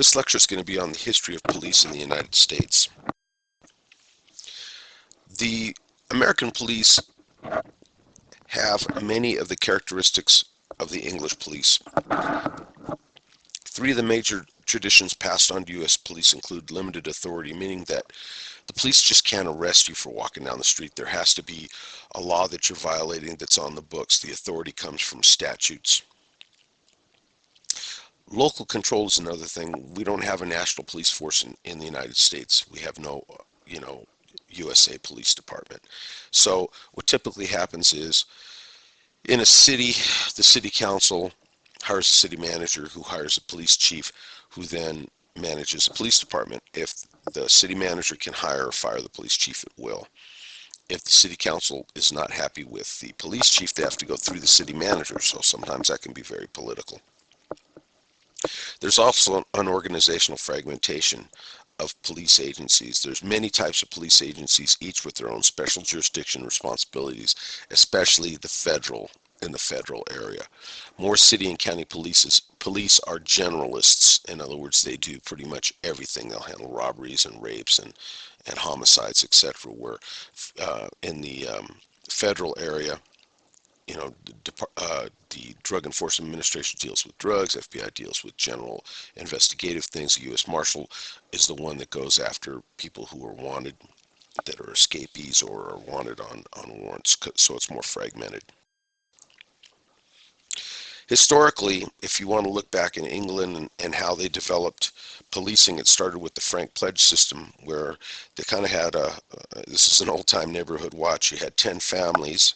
This lecture is going to be on the history of police in the United States. The American police have many of the characteristics of the English police. Three of the major traditions passed on to U.S. police include limited authority, meaning that the police just can't arrest you for walking down the street. There has to be a law that you're violating that's on the books. The authority comes from statutes. Local control is another thing. We don't have a national police force in the United States. We have no, USA Police Department. So what typically happens is in a city, the city council hires a city manager who hires a police chief who then manages a police department. If the city manager can hire or fire the police chief, it will. If the city council is not happy with the police chief, they have to go through the city manager. So sometimes that can be very political. There's also an organizational fragmentation of police agencies. There's many types of police agencies, each with their own special jurisdiction responsibilities, especially in the federal area. More city and county police are generalists. In other words, they do pretty much everything. They'll handle robberies and rapes and homicides, etc. Where in the federal area, the Drug Enforcement Administration deals with drugs, FBI deals with general investigative things, the U.S. Marshal is the one that goes after people who are wanted, that are escapees or are wanted on warrants, so it's more fragmented. Historically, if you want to look back in England and how they developed policing, it started with the Frank Pledge system, where they kind of had this is an old-time neighborhood watch. You had 10 families,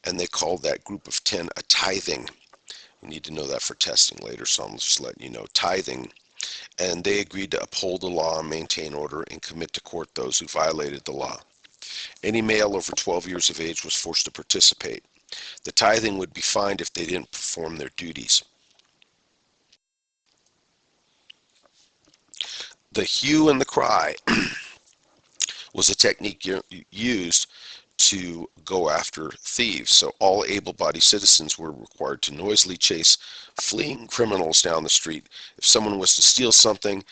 and they called that group of 10 a tithing. We need to know that for testing later, so I'm just letting you know. Tithing. And they agreed to uphold the law, maintain order, and commit to court those who violated the law. Any male over 12 years of age was forced to participate. The tithing would be fined if they didn't perform their duties. The hue and the cry was a technique used to go after thieves. So all able-bodied citizens were required to noisily chase fleeing criminals down the street. If someone was to steal something,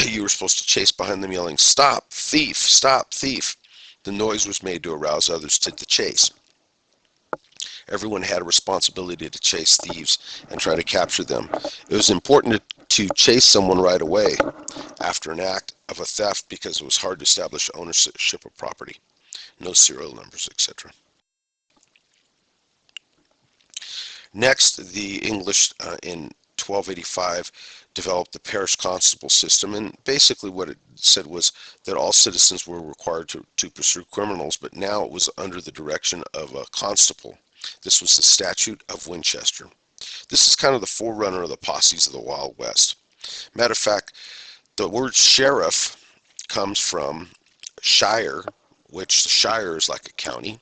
you were supposed to chase behind them yelling, "Stop, thief! Stop, thief!" The noise was made to arouse others to the chase. Everyone had a responsibility to chase thieves and try to capture them. It was important to chase someone right away after an act of a theft because it was hard to establish ownership of property. No serial numbers, etc. Next, the English in 1285 developed the parish constable system, and basically what it said was that all citizens were required to pursue criminals, but now it was under the direction of a constable. This was the Statute of Winchester. This is kind of the forerunner of the posses of the Wild West. Matter of fact, the word sheriff comes from shire, which the shire is like a county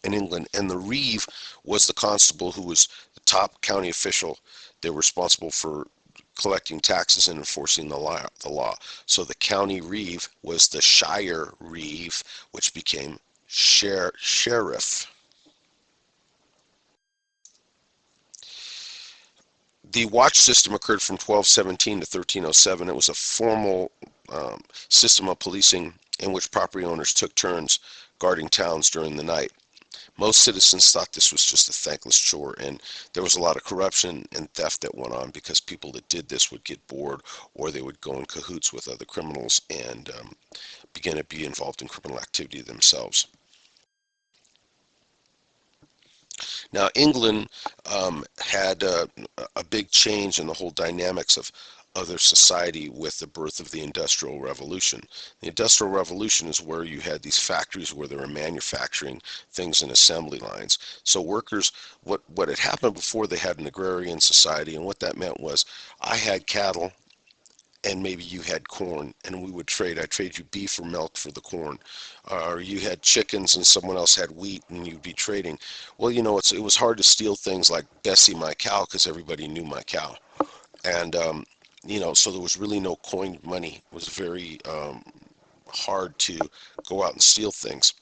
in England, and the reeve was the constable who was the top county official. They were responsible for collecting taxes and enforcing the law. So the county reeve was the shire reeve, which became sheriff. The watch system occurred from 1217 to 1307. It was a formal system of policing in which property owners took turns guarding towns during the night. Most citizens thought this was just a thankless chore, and there was a lot of corruption and theft that went on because people that did this would get bored, or they would go in cahoots with other criminals and begin to be involved in criminal activity themselves. Now, England had a big change in the whole dynamics of their society with the birth of the Industrial Revolution. The Industrial Revolution is where you had these factories where they were manufacturing things in assembly lines. So workers, what had happened before, they had an agrarian society, and what that meant was I had cattle and maybe you had corn, and we would trade. I'd trade you beef or milk for the corn. Or you had chickens and someone else had wheat, and you'd be trading. Well, it was hard to steal things like Bessie my cow because everybody knew my cow. And, so there was really no coined money. It was very hard to go out and steal things.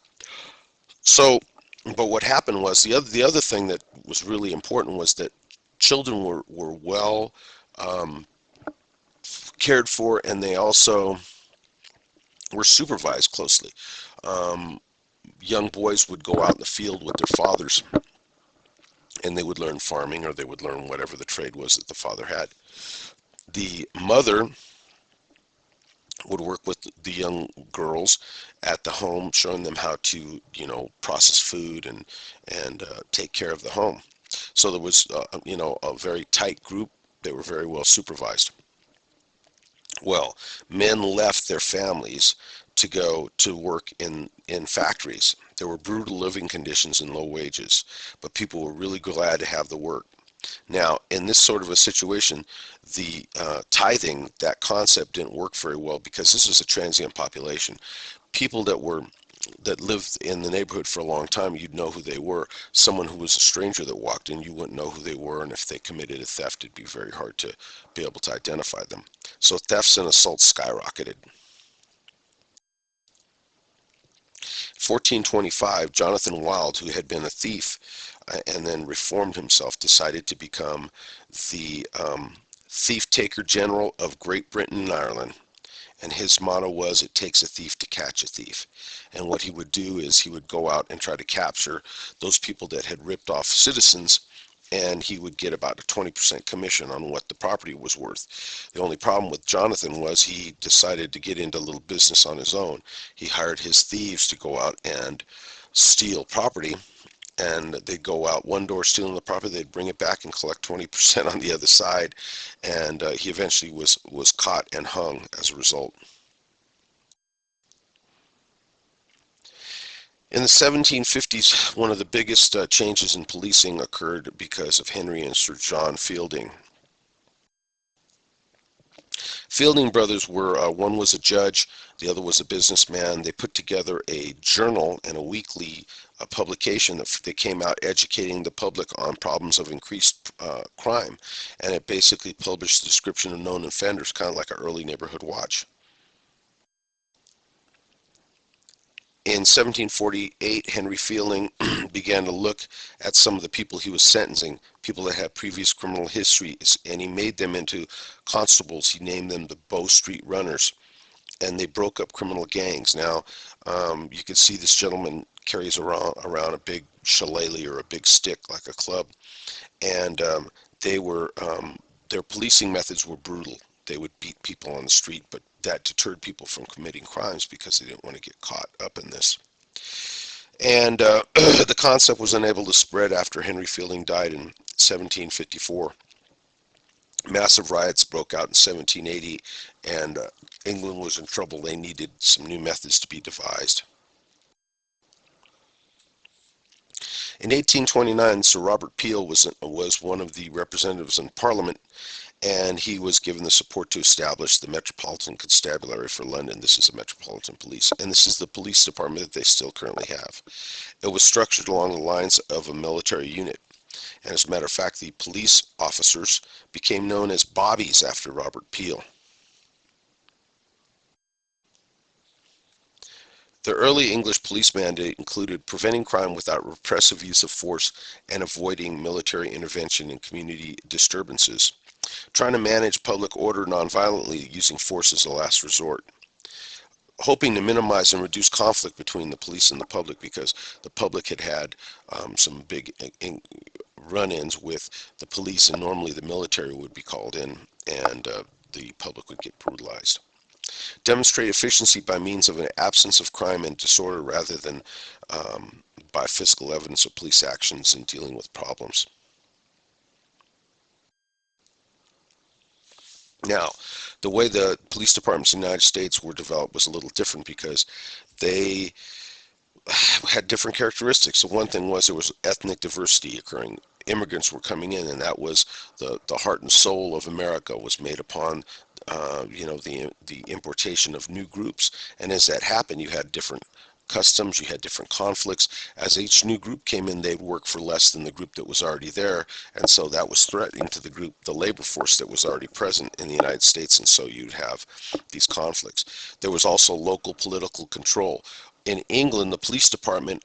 So, but what happened was, the other thing that was really important was that children were well cared for, and they also were supervised closely. Um, Young boys would go out in the field with their fathers, and they would learn farming, or they would learn whatever the trade was that the father had. The mother would work with the young girls at the home, showing them how to, process food and take care of the home. So there was, a very tight group. They were very well supervised. Well, men left their families to go to work in factories. There were brutal living conditions and low wages, but people were really glad to have the work. Now, in this sort of a situation, the tithing, that concept didn't work very well because this was a transient population. People that lived in the neighborhood for a long time, you'd know who they were. Someone who was a stranger that walked in, you wouldn't know who they were, and if they committed a theft, it'd be very hard to be able to identify them. So thefts and assaults skyrocketed. 1425, Jonathan Wild, who had been a thief and then reformed himself, decided to become the thief taker general of Great Britain and Ireland. And his motto was, it takes a thief to catch a thief. And what he would do is he would go out and try to capture those people that had ripped off citizens, and he would get about a 20% commission on what the property was worth. The only problem with Jonathan was he decided to get into a little business on his own. He hired his thieves to go out and steal property, and they'd go out one door stealing the property, they'd bring it back and collect 20% on the other side, and he eventually was caught and hung as a result. In the 1750s, one of the biggest changes in policing occurred because of Henry and Sir John Fielding. Fielding brothers were, one was a judge, the other was a businessman. They put together a journal and a weekly publication that came out educating the public on problems of increased crime. And it basically published a description of known offenders, kind of like an early neighborhood watch. In 1748, Henry Fielding began to look at some of the people he was sentencing, people that had previous criminal histories, and he made them into constables. He named them the Bow Street Runners, and they broke up criminal gangs. Now, you can see this gentleman carries around a big shillelagh or a big stick like a club, and their policing methods were brutal. They would beat people on the street, but that deterred people from committing crimes because they didn't want to get caught up in this. And the concept was unable to spread after Henry Fielding died in 1754. Massive riots broke out in 1780, and England was in trouble. They needed some new methods to be devised. In 1829, Sir Robert Peel was one of the representatives in Parliament, and he was given the support to establish the Metropolitan Constabulary for London. This is the Metropolitan Police, and this is the police department that they still currently have. It was structured along the lines of a military unit, and as a matter of fact, the police officers became known as bobbies after Robert Peel. The early English police mandate included preventing crime without repressive use of force and avoiding military intervention in community disturbances, trying to manage public order nonviolently using force as a last resort, hoping to minimize and reduce conflict between the police and the public because the public had had some big run-ins with the police, and normally the military would be called in, and the public would get brutalized. Demonstrate efficiency by means of an absence of crime and disorder rather than by physical evidence of police actions in dealing with problems. Now, the way the police departments in the United States were developed was a little different because they had different characteristics. So one thing was there was ethnic diversity occurring. Immigrants were coming in, and that was the heart and soul of America was made upon the importation of new groups. And as that happened, you had different customs, you had different conflicts. As each new group came in, they'd work for less than the group that was already there, and so that was threatening to the labor force that was already present in the United States, and so you'd have these conflicts. There was also local political control. In England, the police department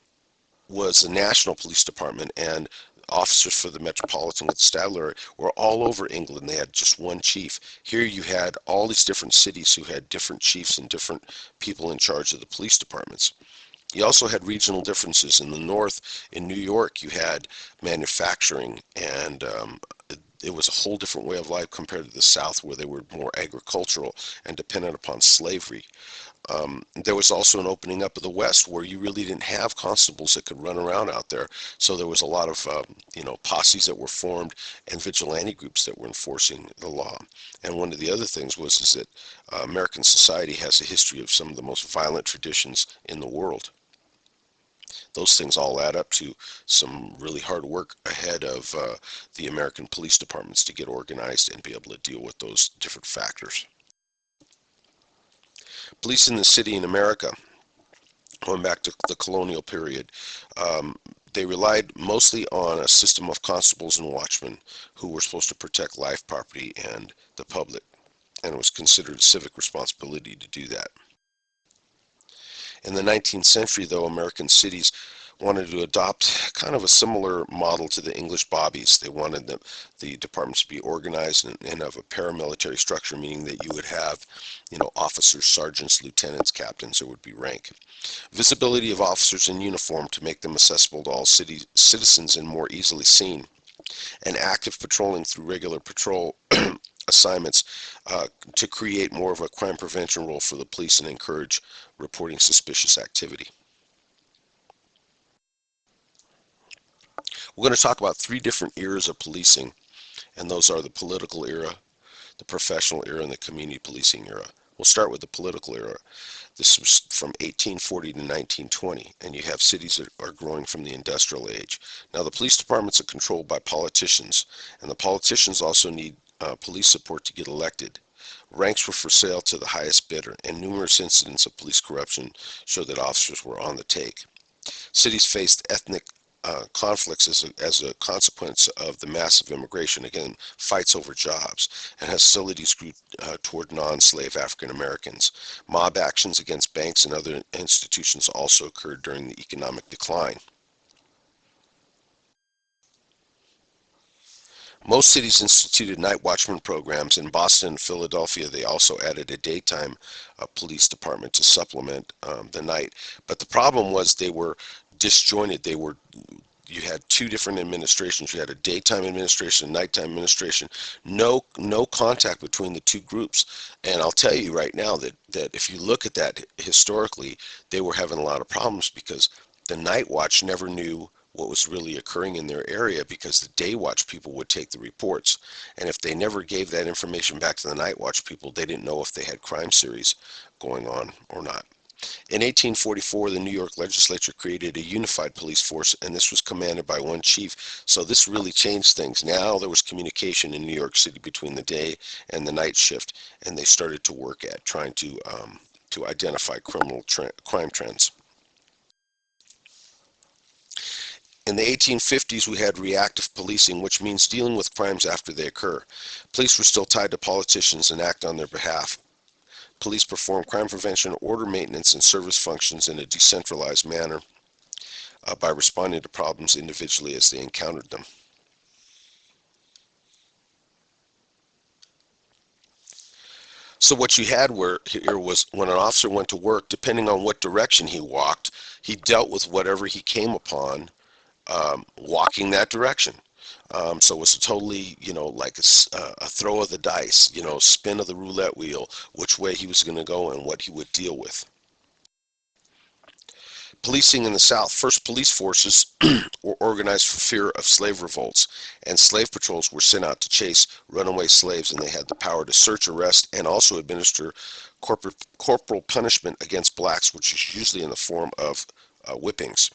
was the national police department, and officers for the Metropolitan Constabulary were all over England. They had just one chief. Here you had all these different cities who had different chiefs and different people in charge of the police departments. You also had regional differences. In the north, in New York, you had manufacturing, and it was a whole different way of life compared to the South, where they were more agricultural and dependent upon slavery. There was also an opening up of the West, where you really didn't have constables that could run around out there. So there was a lot of, posses that were formed and vigilante groups that were enforcing the law. And one of the other things was is that American society has a history of some of the most violent traditions in the world. Those things all add up to some really hard work ahead of the American police departments to get organized and be able to deal with those different factors. Police in the city in America, going back to the colonial period, they relied mostly on a system of constables and watchmen who were supposed to protect life, property, and the public, and it was considered a civic responsibility to do that. In the 19th century, though, American cities wanted to adopt kind of a similar model to the English bobbies. They wanted the departments to be organized and of a paramilitary structure, meaning that you would have, officers, sergeants, lieutenants, captains. There would be rank. Visibility of officers in uniform to make them accessible to all city citizens and more easily seen. And active patrolling through regular patrol assignments to create more of a crime prevention role for the police and encourage reporting suspicious activity. We're going to talk about three different eras of policing, and those are the political era, the professional era, and the community policing era. We'll start with the political era. This was from 1840 to 1920, and you have cities that are growing from the industrial age. Now, the police departments are controlled by politicians, and the politicians also need police support to get elected. Ranks were for sale to the highest bidder, and numerous incidents of police corruption showed that officers were on the take. Cities faced ethnic conflicts as a consequence of the massive immigration, again, fights over jobs, and hostilities grew toward non-slave African Americans. Mob actions against banks and other institutions also occurred during the economic decline. Most cities instituted night watchman programs. In Boston and Philadelphia, they also added a daytime police department to supplement the night. But the problem was they were disjointed. You had two different administrations. You had a daytime administration, nighttime administration. No contact between the two groups. And I'll tell you right now that if you look at that historically, they were having a lot of problems because the night watch never knew what was really occurring in their area, because the day watch people would take the reports, and if they never gave that information back to the night watch people, they didn't know if they had crime series going on or not. In 1844, the New York legislature created a unified police force, and this was commanded by one chief. So this really changed things. Now there was communication in New York City between the day and the night shift, and they started to work at trying to identify crime trends. In the 1850s, we had reactive policing, which means dealing with crimes after they occur. Police were still tied to politicians and act on their behalf. Police perform crime prevention, order maintenance, and service functions in a decentralized manner by responding to problems individually as they encountered them. So what you had here was when an officer went to work, depending on what direction he walked, he dealt with whatever he came upon walking that direction. So it was totally, like a throw of the dice, spin of the roulette wheel, which way he was going to go and what he would deal with. Policing in the South. First police forces were organized for fear of slave revolts, and slave patrols were sent out to chase runaway slaves, and they had the power to search, arrest, and also administer corporal punishment against blacks, which is usually in the form of whippings.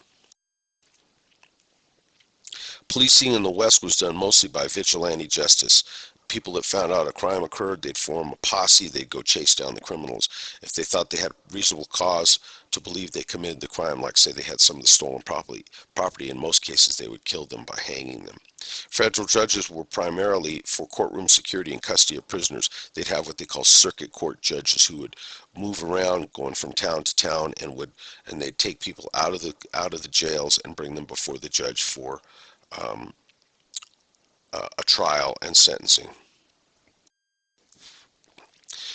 Policing in the West was done mostly by vigilante justice. People that found out a crime occurred, they'd form a posse, they'd go chase down the criminals. If they thought they had reasonable cause to believe they committed the crime, like say they had some of the stolen property, in most cases they would kill them by hanging them. Federal judges were primarily for courtroom security and custody of prisoners. They'd have what they call circuit court judges who would move around, going from town to town, and they'd take people out of the jails and bring them before the judge for a trial and sentencing.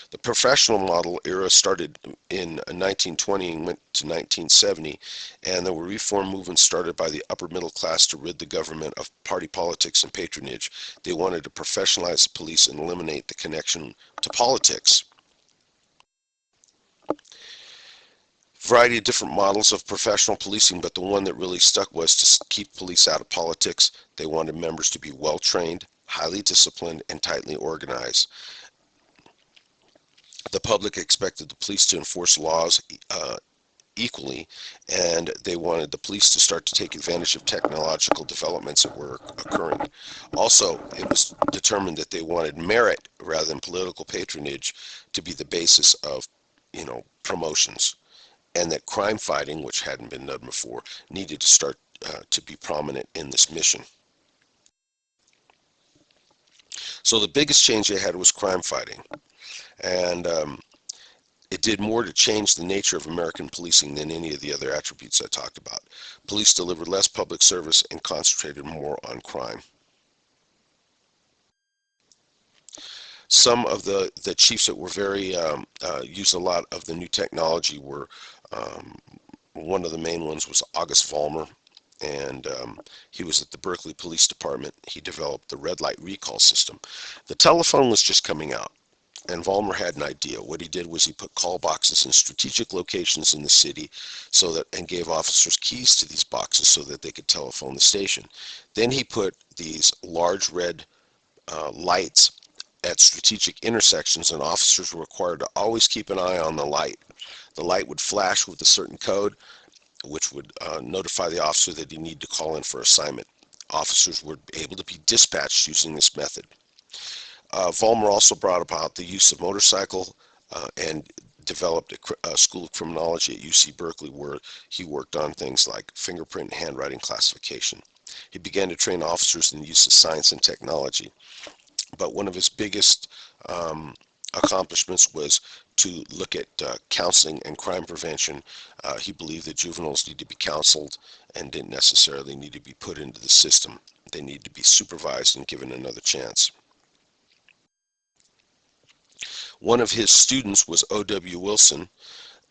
The professional model era started in 1920 and went to 1970, and there were reform movements started by the upper middle class to rid the government of party politics and patronage. They wanted to professionalize the police and eliminate the connection to politics. Variety of different models of professional policing, but the one that really stuck was to keep police out of politics. They wanted members to be well trained, highly disciplined, and tightly organized. The public expected the police to enforce laws equally, and they wanted the police to start to take advantage of technological developments that were occurring. Also, it was determined that they wanted merit rather than political patronage to be the basis of, promotions, and that crime fighting, which hadn't been done before, needed to start to be prominent in this mission. So the biggest change they had was crime fighting, and it did more to change the nature of American policing than any of the other attributes I talked about. Police delivered less public service and concentrated more on crime. Some of the chiefs that were very used a lot of the new technology were, one of the main ones was August Vollmer, and he was at the Berkeley Police Department. He developed the red light recall system. The telephone was just coming out, and Vollmer had an idea. What he did was he put call boxes in strategic locations in the city and gave officers keys to these boxes so that they could telephone the station. Then he put these large red lights at strategic intersections, and officers were required to always keep an eye on the light. The light would flash with a certain code, which would notify the officer that he needed to call in for assignment. Officers were able to be dispatched using this method. Vollmer also brought about the use of motorcycle and developed a school of criminology at UC Berkeley, where he worked on things like fingerprint and handwriting classification. He began to train officers in the use of science and technology. But one of his biggest accomplishments was to look at counseling and crime prevention. He believed that juveniles need to be counseled and didn't necessarily need to be put into the system. They need to be supervised and given another chance. One of his students was O.W. Wilson,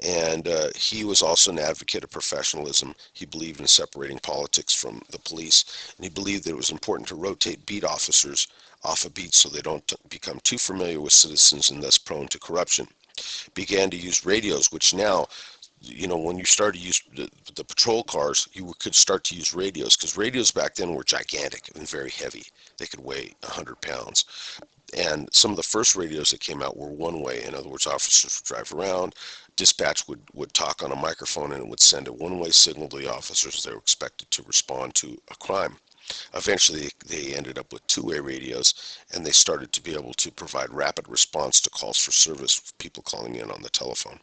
and he was also an advocate of professionalism. He believed in separating politics from the police, and he believed that it was important to rotate beat officers off a beat so they don't become too familiar with citizens and thus prone to corruption. Began to use radios, which now, when you started to use the patrol cars, you could start to use radios, because radios back then were gigantic and very heavy. They could weigh 100 pounds. And some of the first radios that came out were one way. In other words, officers would drive around, dispatch would talk on a microphone, and it would send a one-way signal to the officers they were expected to respond to a crime. Eventually, they ended up with two-way radios, and they started to be able to provide rapid response to calls for service, people calling in on the telephone.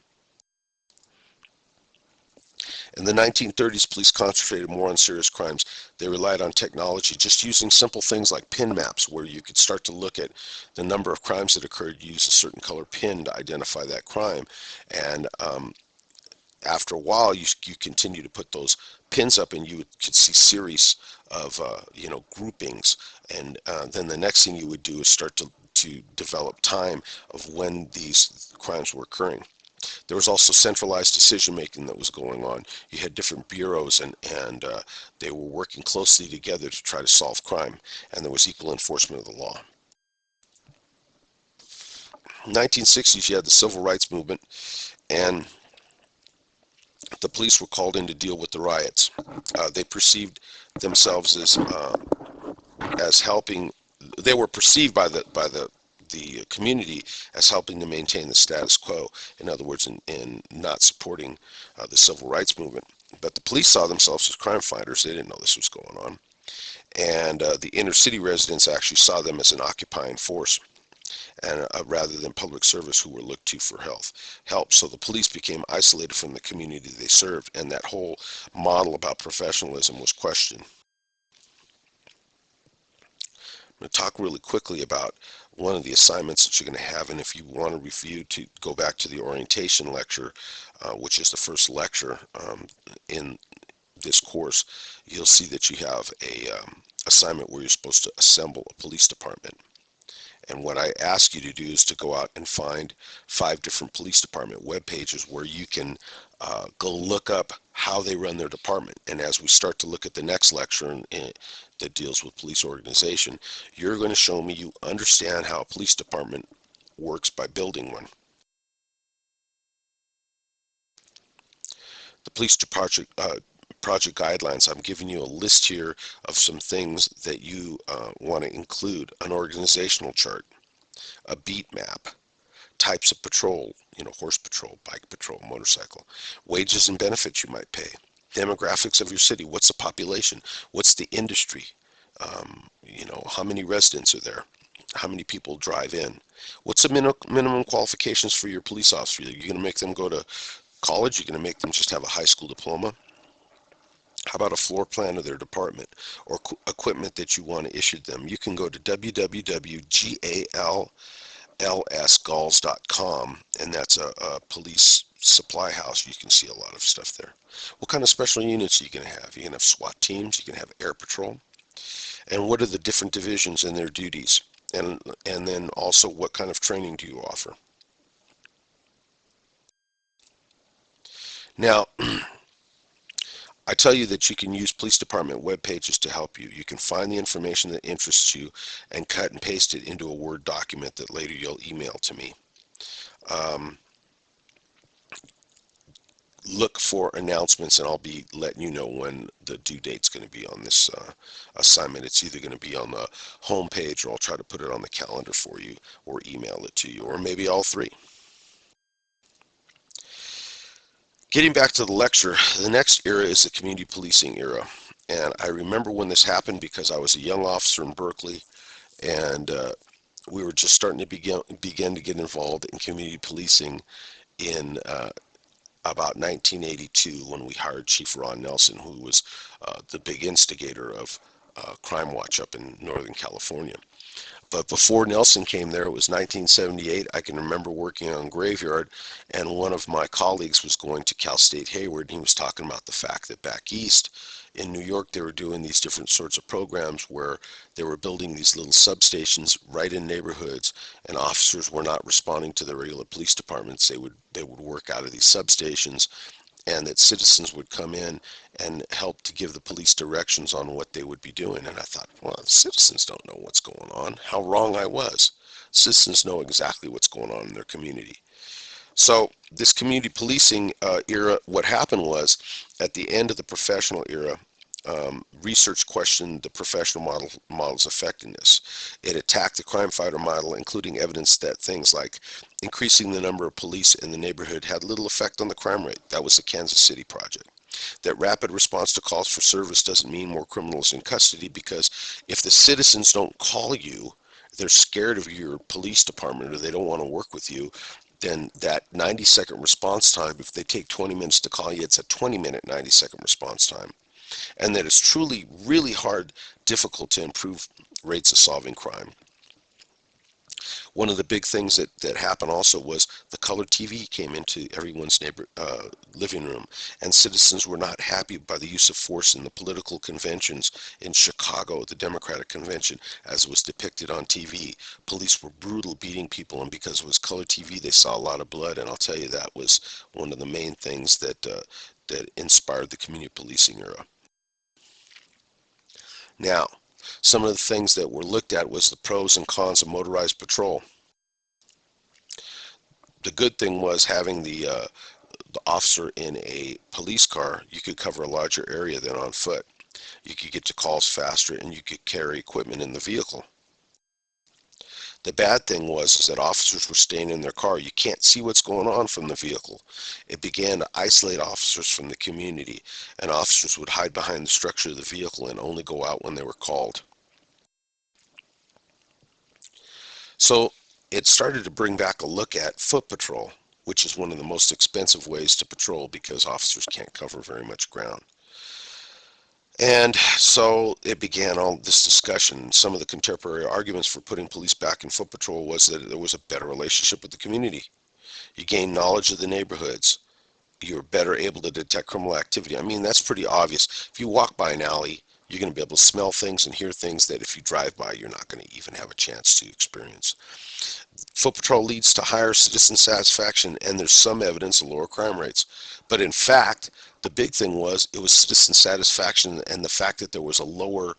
In the 1930s, police concentrated more on serious crimes. They relied on technology, just using simple things like pin maps, where you could start to look at the number of crimes that occurred, use a certain color pin to identify that crime. And after a while, you continue to put those pins up, and you could see series of groupings. And then the next thing you would do is start to develop time of when these crimes were occurring. There was also centralized decision making that was going on. You had different bureaus, and they were working closely together to try to solve crime, and there was equal enforcement of the law. 1960s, you had the civil rights movement, and the police were called in to deal with the riots. They perceived themselves as helping. They were perceived by the community as helping to maintain the status quo. In other words, in not supporting the civil rights movement. But the police saw themselves as crime fighters. They didn't know this was going on. And the inner city residents actually saw them as an occupying force, and rather than public service who were looked to for help. So the police became isolated from the community they served, and that whole model about professionalism was questioned. I'm going to talk really quickly about one of the assignments that you're going to have, and if you want to review, to go back to the orientation lecture, which is the first lecture in this course, you'll see that you have a assignment where you're supposed to assemble a police department. And what I ask you to do is to go out and find 5 different police department web pages where you can go look up how they run their department. And as we start to look at the next lecture that deals with police organization, you're going to show me you understand how a police department works by building one. The police project guidelines, I'm giving you a list here of some things that you want to include: an organizational chart, a beat map, types of patrol, horse patrol, bike patrol, motorcycle, wages and benefits you might pay, demographics of your city, what's the population, what's the industry, how many residents are there, how many people drive in, what's the minimum qualifications for your police officer. Are you going to make them go to college? You're going to make them just have a high school diploma? How about a floor plan of their department or equipment that you want to issue them? You can go to www.gallsgalls.com, and that's a police supply house. You can see a lot of stuff there. What kind of special units are you going to have? You're going to have SWAT teams, you're going to have air patrol, and what are the different divisions and their duties? And then also, what kind of training do you offer? Now, I tell you that you can use police department web pages to help you. You can find the information that interests you and cut and paste it into a Word document that later you'll email to me. Look for announcements, and I'll be letting you know when the due date's going to be on this assignment. It's either going to be on the home page, or I'll try to put it on the calendar for you, or email it to you, or maybe all three. Getting back to the lecture, the next era is the community policing era. And I remember when this happened because I was a young officer in Berkeley, and we were just starting to begin to get involved in community policing in about 1982, when we hired Chief Ron Nelson, who was the big instigator of Crime Watch up in Northern California. But before Nelson came there, it was 1978. I can remember working on Graveyard, and one of my colleagues was going to Cal State Hayward, and he was talking about the fact that back east in New York, they were doing these different sorts of programs where they were building these little substations right in neighborhoods, and officers were not responding to the regular police departments. They would work out of these substations, and that citizens would come in and help to give the police directions on what they would be doing. And I thought, well, citizens don't know what's going on. How wrong I was. Citizens know exactly what's going on in their community. So this community policing era, what happened was, at the end of the professional era, research questioned the professional model's effectiveness. It attacked the crime fighter model, including evidence that things like increasing the number of police in the neighborhood had little effect on the crime rate. That was the Kansas City project. That rapid response to calls for service doesn't mean more criminals in custody, because if the citizens don't call you, they're scared of your police department, or they don't want to work with you, then that 90-second response time, if they take 20 minutes to call you, it's a 20-minute 90-second response time. And that it's truly really hard, difficult to improve rates of solving crime. One of the big things that happened also was the color TV came into everyone's living room, and citizens were not happy by the use of force in the political conventions in Chicago, the Democratic Convention, as it was depicted on TV. Police were brutal, beating people, and because it was color TV, they saw a lot of blood. And I'll tell you, that was one of the main things that inspired the community policing era. Now, some of the things that were looked at was the pros and cons of motorized patrol. The good thing was having the officer in a police car. You could cover a larger area than on foot. You could get to calls faster, and you could carry equipment in the vehicle. The bad thing was is that officers were staying in their car. You can't see what's going on from the vehicle. It began to isolate officers from the community, and officers would hide behind the structure of the vehicle and only go out when they were called. So it started to bring back a look at foot patrol, which is one of the most expensive ways to patrol because officers can't cover very much ground. And so it began all this discussion. Some of the contemporary arguments for putting police back in foot patrol was that there was a better relationship with the community. You gain knowledge of the neighborhoods. You're better able to detect criminal activity. I mean, that's pretty obvious. If you walk by an alley, You're going to be able to smell things and hear things that if you drive by, you're not going to even have a chance to experience. Foot patrol leads to higher citizen satisfaction, and there's some evidence of lower crime rates. But in fact, the big thing was it was citizen satisfaction and the fact that there was a lower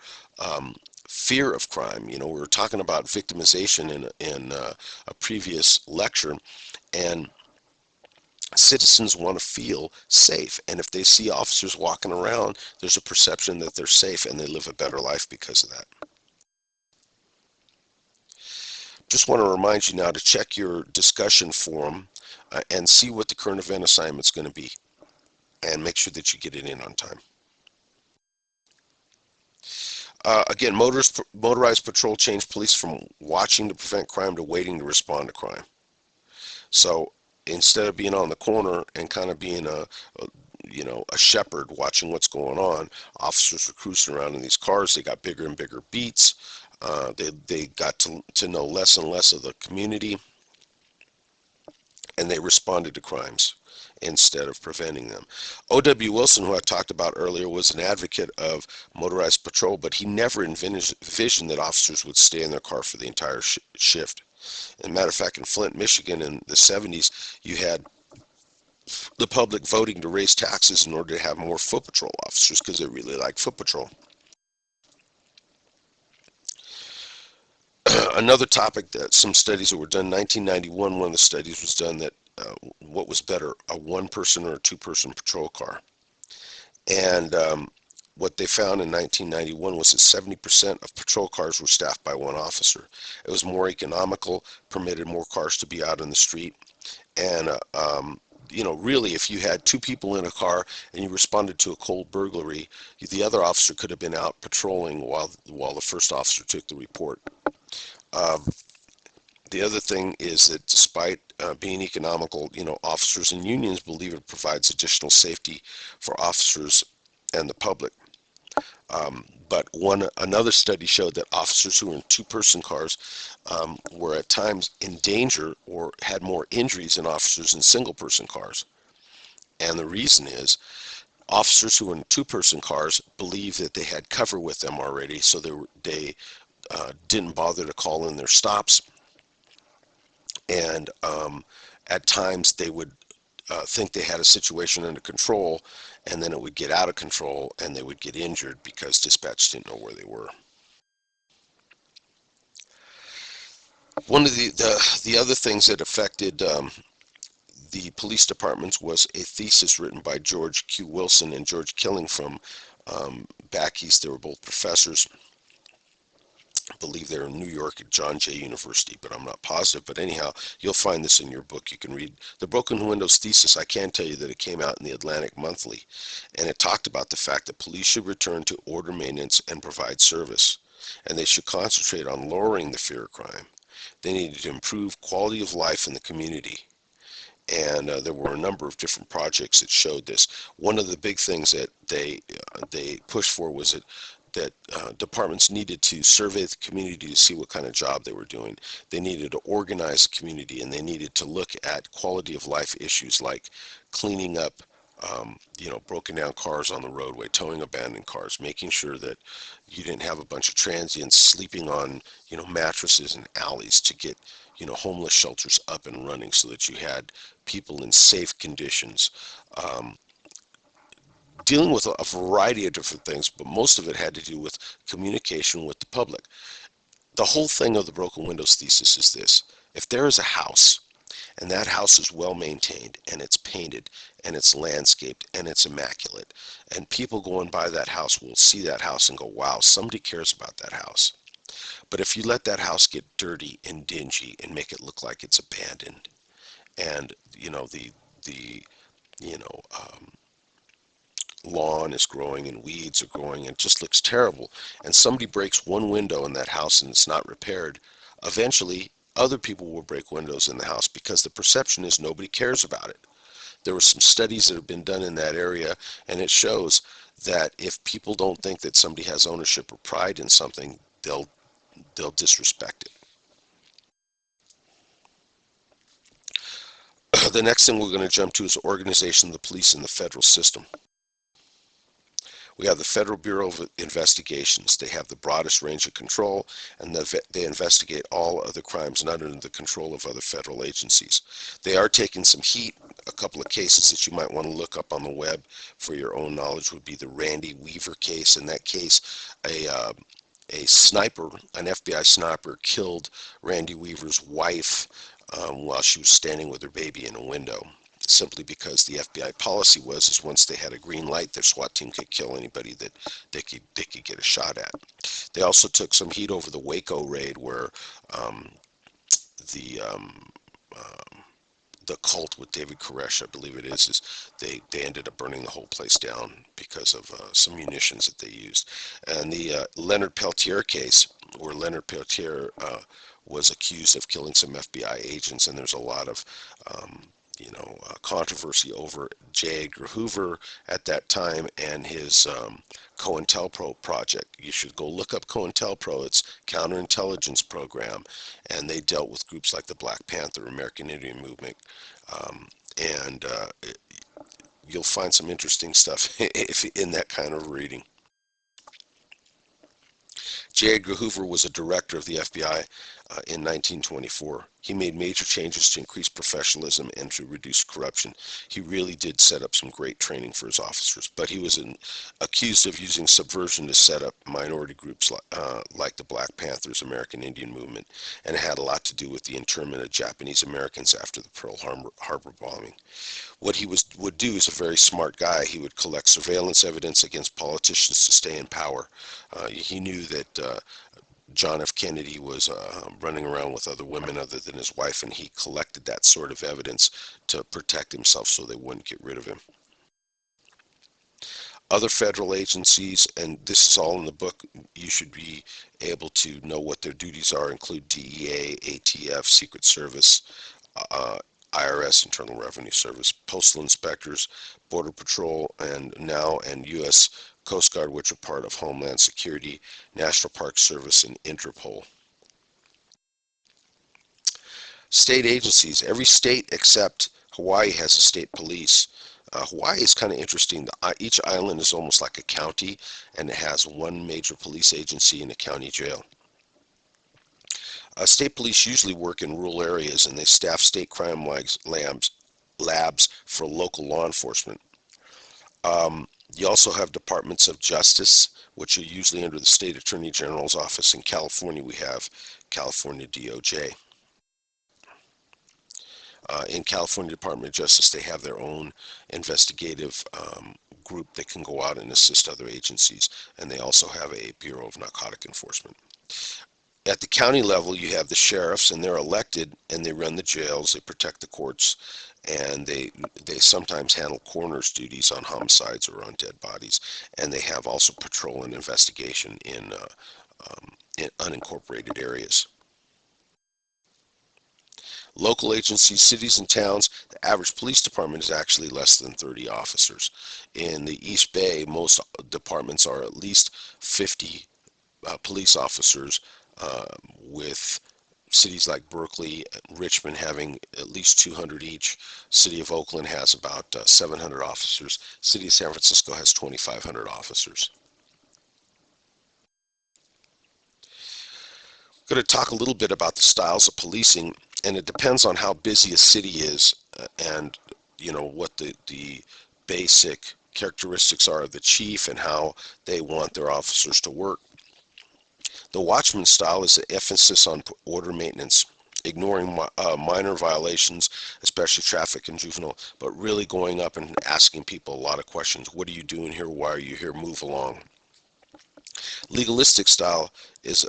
fear of crime. You know, we were talking about victimization in a previous lecture, and citizens want to feel safe. And if they see officers walking around, there's a perception that they're safe and they live a better life because of that. Just want to remind you now to check your discussion forum and see what the current event assignment is going to be, and make sure that you get it in on time. Again, motorized patrol changed police from watching to prevent crime to waiting to respond to crime. So instead of being on the corner and kind of being a shepherd watching what's going on, officers were cruising around in these cars. They got bigger and bigger beats. They got to know less and less of the community, and they responded to crimes instead of preventing them. O.W. Wilson, who I talked about earlier, was an advocate of motorized patrol, but he never envisioned that officers would stay in their car for the entire shift. As a matter of fact, in Flint, Michigan in the 70s, you had the public voting to raise taxes in order to have more foot patrol officers because they really liked foot patrol. Another topic that some studies that were done in 1991, one of the studies was done that what was better, a one-person or a two-person patrol car. And what they found in 1991 was that 70% of patrol cars were staffed by one officer. It was more economical, permitted more cars to be out in the street, and really, if you had two people in a car and you responded to a cold burglary, the other officer could have been out patrolling while the first officer took the report. The other thing is that despite being economical, officers and unions believe it provides additional safety for officers and the public. But another study showed that officers who were in two-person cars were at times in danger or had more injuries than officers in single-person cars. And the reason is officers who were in two-person cars believed that they had cover with them already, so they didn't bother to call in their stops. And at times they would think they had a situation under control, and then it would get out of control and they would get injured because dispatch didn't know where they were. One of the other things that affected the police departments was a thesis written by George Q. Wilson and George Killing from back east. They were both professors. I believe they're in New York at John Jay University, but I'm not positive. But anyhow, you'll find this in your book. You can read the Broken Windows thesis. I can tell you that it came out in the Atlantic Monthly, and it talked about the fact that police should return to order maintenance and provide service, and they should concentrate on lowering the fear of crime. They needed to improve quality of life in the community. And there were a number of different projects that showed this. One of the big things that they pushed for was that departments needed to survey the community to see what kind of job they were doing. They needed to organize the community, and they needed to look at quality of life issues like cleaning up broken down cars on the roadway, towing abandoned cars, making sure that you didn't have a bunch of transients sleeping on mattresses in alleys, to get homeless shelters up and running so that you had people in safe conditions. Dealing with a variety of different things, but most of it had to do with communication with the public. The whole thing of the Broken Windows thesis is this: if there is a house, and that house is well maintained, and it's painted, and it's landscaped, and it's immaculate, and people going by that house will see that house and go, wow, somebody cares about that house. But if you let that house get dirty and dingy and make it look like it's abandoned, and the lawn is growing and weeds are growing and it just looks terrible, and somebody breaks one window in that house and it's not repaired, eventually other people will break windows in the house because the perception is nobody cares about it. There were some studies that have been done in that area, and it shows that if people don't think that somebody has ownership or pride in something, they'll disrespect it. The next thing we're going to jump to is organization of the police in the federal system. We have the Federal Bureau of Investigations. They have the broadest range of control, and they investigate all other crimes not under the control of other federal agencies. They are taking some heat. A couple of cases that you might want to look up on the web for your own knowledge would be the Randy Weaver case. In that case, a sniper, an FBI sniper, killed Randy Weaver's wife while she was standing with her baby in a window, simply because the FBI policy was is once they had a green light, their SWAT team could kill anybody that they could get a shot at. They also took some heat over the Waco raid, where um, the um, uh, the cult with David Koresh, I believe it is they ended up burning the whole place down because of some munitions that they used. And the Leonard Peltier case, where Leonard Peltier was accused of killing some FBI agents, and there's a lot of controversy over J. Edgar Hoover at that time and his COINTELPRO project. You should go look up COINTELPRO. It's counterintelligence program, and they dealt with groups like the Black Panther, American Indian Movement, um, and you'll find some interesting stuff if in that kind of reading. J. Edgar Hoover was a director of the FBI in 1924. He made major changes to increase professionalism and to reduce corruption. He really did set up some great training for his officers, but he was accused of using subversion to set up minority groups like the Black Panthers, American Indian Movement, and it had a lot to do with the internment of Japanese Americans after the Pearl Harbor bombing. What he would do, is a very smart guy. He would collect surveillance evidence against politicians to stay in power. He knew that John F. Kennedy was running around with other women other than his wife, and he collected that sort of evidence to protect himself so they wouldn't get rid of him. Other federal agencies, and this is all in the book, you should be able to know what their duties are, include DEA, ATF, Secret Service, IRS, Internal Revenue Service, postal inspectors, Border Patrol, and U.S. Coast Guard, which are part of Homeland Security, National Park Service, and Interpol. State agencies. Every state except Hawaii has a state police. Hawaii is kind of interesting. Each island is almost like a county, and it has one major police agency and a county jail. State police usually work in rural areas, and they staff state crime labs for local law enforcement. You also have departments of justice, which are usually under the state attorney general's office. In California, we have California DOJ. In California Department of Justice, they have their own investigative group that can go out and assist other agencies, and they also have a Bureau of Narcotic Enforcement. At the county level, you have the sheriffs, and they're elected, and they run the jails, they protect the courts, and they sometimes handle coroner's duties on homicides or on dead bodies, and they have also patrol and investigation in unincorporated areas. Local agencies, cities and towns, the average police department is actually less than 30 officers. In the East Bay, most departments are at least 50 police officers, with cities like Berkeley, Richmond having at least 200 each. City of Oakland has about 700 officers. City of San Francisco has 2,500 officers. I'm going to talk a little bit about the styles of policing, and it depends on how busy a city is and what the basic characteristics are of the chief and how they want their officers to work. The watchman style is an emphasis on order maintenance, ignoring minor violations, especially traffic and juvenile, but really going up and asking people a lot of questions. What are you doing here? Why are you here? Move along. Legalistic style is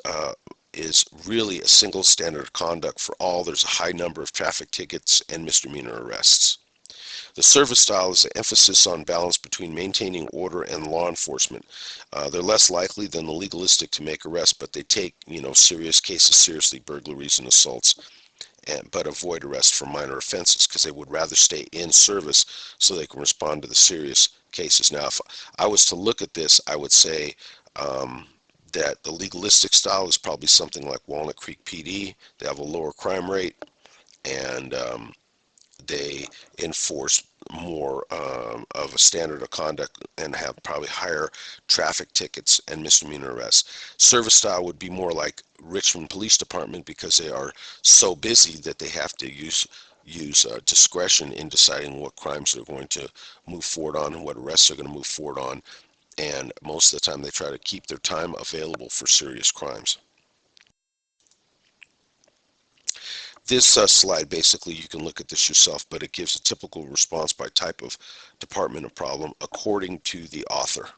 really a single standard of conduct for all. There's a high number of traffic tickets and misdemeanor arrests. The service style is an emphasis on balance between maintaining order and law enforcement. They're less likely than the legalistic to make arrests, but they take serious cases seriously, burglaries and assaults, but avoid arrest for minor offenses because they would rather stay in service so they can respond to the serious cases. Now, if I was to look at this, I would say that the legalistic style is probably something like Walnut Creek PD. They have a lower crime rate, and they enforce more of a standard of conduct and have probably higher traffic tickets and misdemeanor arrests. Service style would be more like Richmond Police Department because they are so busy that they have to use discretion in deciding what crimes they're going to move forward on and what arrests they're going to move forward on. And most of the time they try to keep their time available for serious crimes. This slide, basically, you can look at this yourself, but it gives a typical response by type of department or problem according to the author.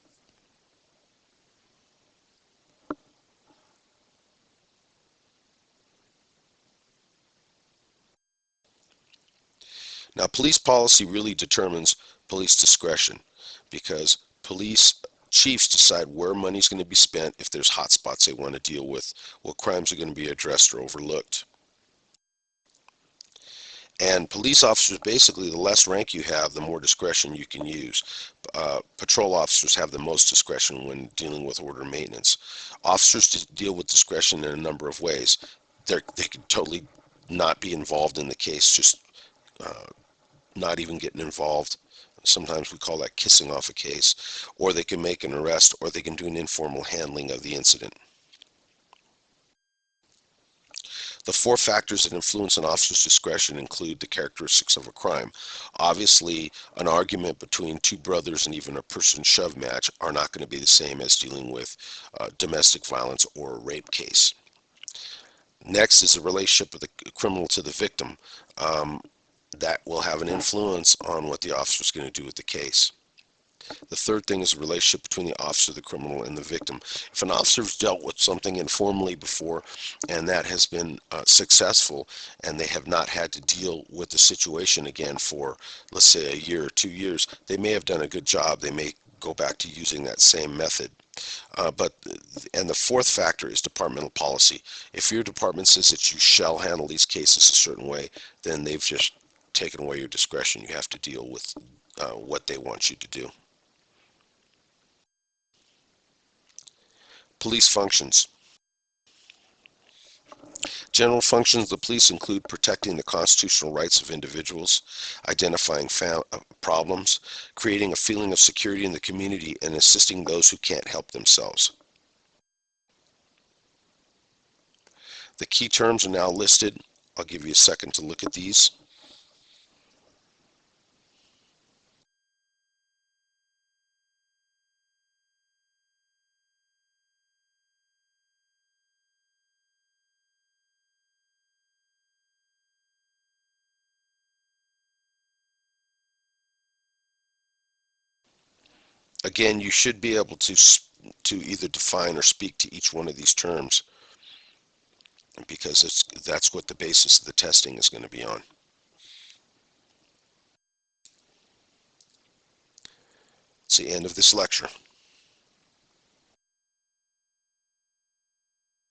Now, police policy really determines police discretion because police chiefs decide where money's going to be spent, if there's hot spots they want to deal with, what crimes are going to be addressed or overlooked. And police officers, basically, the less rank you have, the more discretion you can use. Patrol officers have the most discretion when dealing with order maintenance. Officers deal with discretion in a number of ways. They can totally not be involved in the case, just uh, not even getting involved. Sometimes we call that kissing off a case. Or they can make an arrest, or they can do an informal handling of the incident. The four factors that influence an officer's discretion include the characteristics of a crime. Obviously, an argument between two brothers and even a person shove match are not going to be the same as dealing with domestic violence or a rape case. Next is the relationship of the criminal to the victim. That will have an influence on what the officer is going to do with the case. The third thing is the relationship between the officer, the criminal, and the victim. If an officer's dealt with something informally before and that has been successful and they have not had to deal with the situation again for, let's say, a year or 2 years, they may have done a good job. They may go back to using that same method. And the fourth factor is departmental policy. If your department says that you shall handle these cases a certain way, then they've just taken away your discretion. You have to deal with what they want you to do. Police functions. General functions of the police include protecting the constitutional rights of individuals, identifying problems, creating a feeling of security in the community, and assisting those who can't help themselves. The key terms are now listed. I'll give you a second to look at these. Again, you should be able to either define or speak to each one of these terms because that's what the basis of the testing is going to be on. It's the end of this lecture.